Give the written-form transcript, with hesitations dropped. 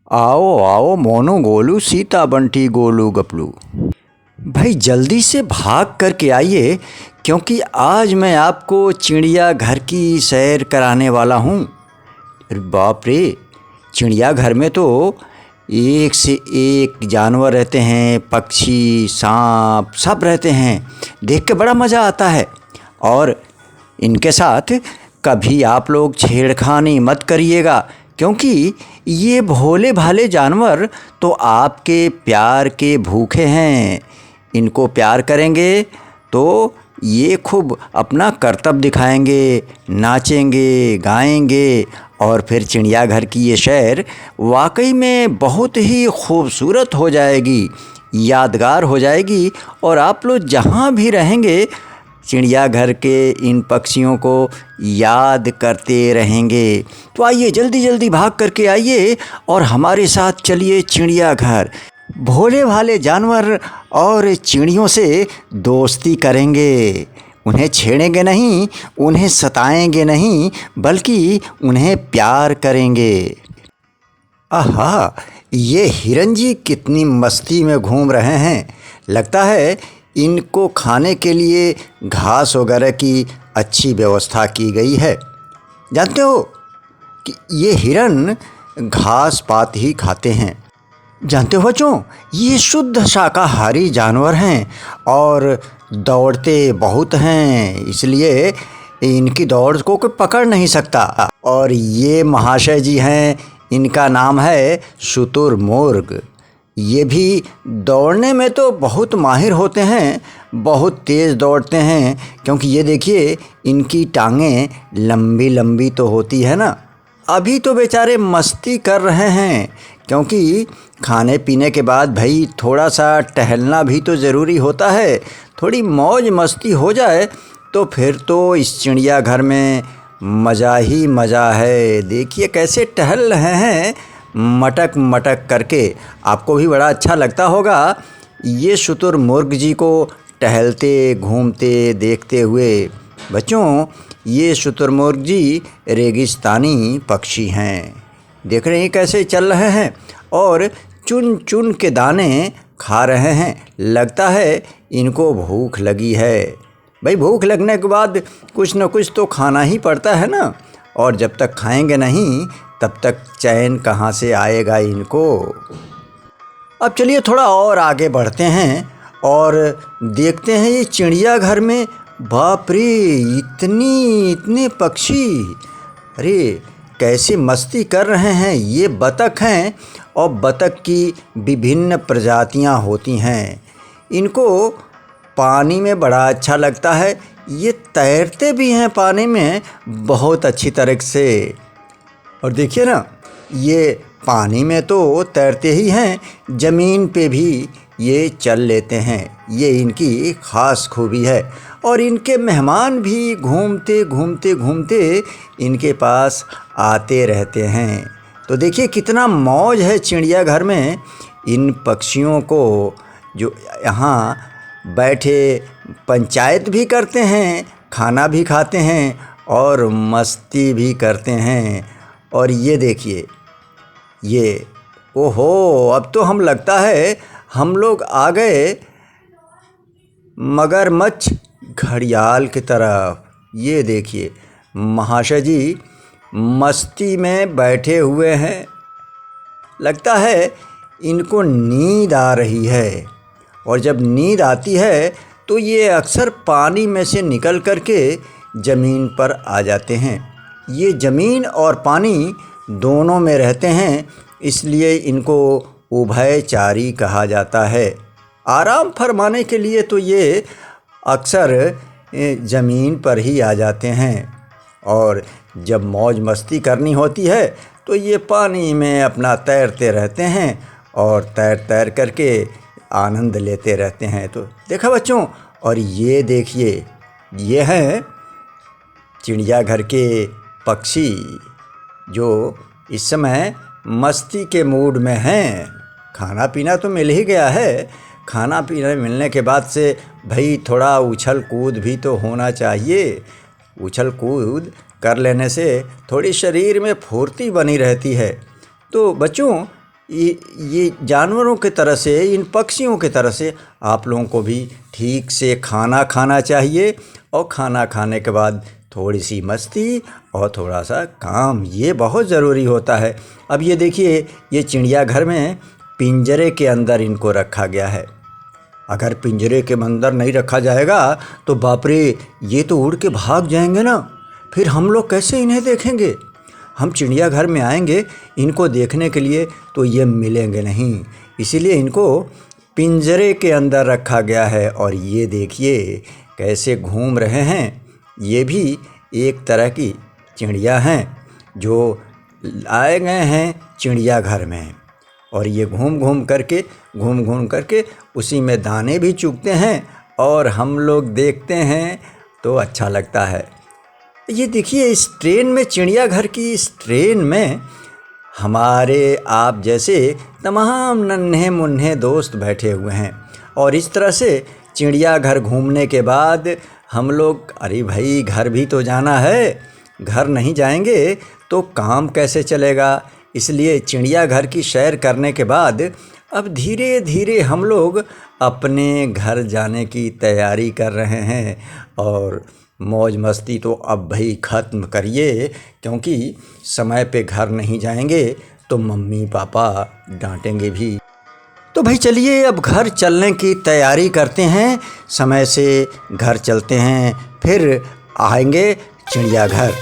आओ आओ मोनू गोलू सीता बंटी गोलू गपलू। भाई जल्दी से भाग करके आइए, क्योंकि आज मैं आपको चिड़ियाघर की सैर कराने वाला हूँ। अरे बाप रे, चिड़ियाघर में तो एक से एक जानवर रहते हैं, पक्षी सांप सब रहते हैं। देख के बड़ा मज़ा आता है। और इनके साथ कभी आप लोग छेड़खानी मत करिएगा, क्योंकि ये भोले भाले जानवर तो आपके प्यार के भूखे हैं। इनको प्यार करेंगे तो ये खूब अपना करतब दिखाएंगे, नाचेंगे गाएंगे, और फिर चिड़ियाघर की ये सैर वाकई में बहुत ही खूबसूरत हो जाएगी, यादगार हो जाएगी। और आप लोग जहाँ भी रहेंगे चिड़ियाघर के इन पक्षियों को याद करते रहेंगे। तो आइए जल्दी जल्दी भाग करके आइए और हमारे साथ चलिए चिड़ियाघर। भोले भाले जानवर और चिड़ियों से दोस्ती करेंगे। उन्हें छेड़ेंगे नहीं, उन्हें सताएंगे नहीं, बल्कि उन्हें प्यार करेंगे। आहा, ये हिरन जी कितनी मस्ती में घूम रहे हैं। लगता है इनको खाने के लिए घास वगैरह की अच्छी व्यवस्था की गई है। जानते हो कि ये हिरन घास पात ही खाते हैं। जानते हो बच्चों, ये शुद्ध शाकाहारी जानवर हैं और दौड़ते बहुत हैं, इसलिए इनकी दौड़ को कोई पकड़ नहीं सकता। और ये महाशय जी हैं, इनका नाम है शुतुरमुर्ग। ये भी दौड़ने में तो बहुत माहिर होते हैं, बहुत तेज़ दौड़ते हैं, क्योंकि ये देखिए इनकी टांगें लंबी लंबी तो होती है ना। अभी तो बेचारे मस्ती कर रहे हैं, क्योंकि खाने पीने के बाद भाई थोड़ा सा टहलना भी तो ज़रूरी होता है। थोड़ी मौज मस्ती हो जाए तो फिर तो इस चिड़ियाघर में मज़ा ही मज़ा है। देखिए कैसे टहल रहे हैं मटक मटक करके। आपको भी बड़ा अच्छा लगता होगा ये शुतुरमुर्ग जी को टहलते घूमते देखते हुए। बच्चों, ये शुतुरमुर्ग जी रेगिस्तानी पक्षी हैं। देख रहे हैं कैसे चल रहे हैं और चुन चुन के दाने खा रहे हैं। लगता है इनको भूख लगी है। भाई भूख लगने के बाद कुछ न कुछ तो खाना ही पड़ता है ना, और जब तक खाएंगे नहीं तब तक चैन कहाँ से आएगा इनको। अब चलिए थोड़ा और आगे बढ़ते हैं और देखते हैं ये चिड़ियाघर में। बाप रे, इतने पक्षी! अरे कैसे मस्ती कर रहे हैं। ये बतख हैं और बतख की विभिन्न प्रजातियां होती हैं। इनको पानी में बड़ा अच्छा लगता है। ये तैरते भी हैं पानी में बहुत अच्छी तरह से। और देखिए ना, ये पानी में तो तैरते ही हैं, ज़मीन पे भी ये चल लेते हैं। ये इनकी ख़ास खूबी है। और इनके मेहमान भी घूमते घूमते घूमते इनके पास आते रहते हैं। तो देखिए कितना मौज है चिड़ियाघर में। इन पक्षियों को जो यहाँ बैठे पंचायत भी करते हैं, खाना भी खाते हैं और मस्ती भी करते हैं। और ये देखिए ये, ओहो, अब तो हम लगता है हम लोग आ गए मगरमच्छ घड़ियाल की तरफ। ये देखिए महाशय जी मस्ती में बैठे हुए हैं। लगता है इनको नींद आ रही है। और जब नींद आती है तो ये अक्सर पानी में से निकल करके ज़मीन पर आ जाते हैं। ये ज़मीन और पानी दोनों में रहते हैं, इसलिए इनको उभयचारी कहा जाता है। आराम फरमाने के लिए तो ये अक्सर ज़मीन पर ही आ जाते हैं, और जब मौज मस्ती करनी होती है तो ये पानी में अपना तैरते रहते हैं और तैर तैर करके आनंद लेते रहते हैं। तो देखा बच्चों, और ये देखिए ये हैं चिड़ियाघर के पक्षी जो इस समय मस्ती के मूड में हैं। खाना पीना तो मिल ही गया है। खाना पीना मिलने के बाद से भाई थोड़ा उछल कूद भी तो होना चाहिए। उछल कूद कर लेने से थोड़ी शरीर में फुर्ती बनी रहती है। तो बच्चों, ये जानवरों की तरह से, इन पक्षियों की तरह से आप लोगों को भी ठीक से खाना खाना चाहिए, और खाना खाने के बाद थोड़ी सी मस्ती और थोड़ा सा काम, ये बहुत ज़रूरी होता है। अब ये देखिए, ये चिड़ियाघर में पिंजरे के अंदर इनको रखा गया है। अगर पिंजरे के अंदर नहीं रखा जाएगा तो बाप रे, ये तो उड़ के भाग जाएंगे ना, फिर हम लोग कैसे इन्हें देखेंगे। हम चिड़ियाघर में आएंगे इनको देखने के लिए तो ये मिलेंगे नहीं, इसीलिए इनको पिंजरे के अंदर रखा गया है। और ये देखिए कैसे घूम रहे हैं, ये भी एक तरह की चिड़िया हैं जो आए गए हैं चिड़ियाघर में, और ये घूम घूम करके उसी में दाने भी चुगते हैं और हम लोग देखते हैं तो अच्छा लगता है। ये देखिए, इस ट्रेन में, चिड़ियाघर की इस ट्रेन में हमारे आप जैसे तमाम नन्हे मुन्ने दोस्त बैठे हुए हैं, और इस तरह से चिड़ियाघर घूमने के बाद हम लोग, अरे भाई घर भी तो जाना है, घर नहीं जाएंगे तो काम कैसे चलेगा। इसलिए चिड़ियाघर की सैर करने के बाद अब धीरे धीरे हम लोग अपने घर जाने की तैयारी कर रहे हैं। और मौज मस्ती तो अब भाई ख़त्म करिए, क्योंकि समय पे घर नहीं जाएंगे तो मम्मी पापा डांटेंगे भी। तो भाई चलिए अब घर चलने की तैयारी करते हैं, समय से घर चलते हैं, फिर आएंगे चिड़ियाघर।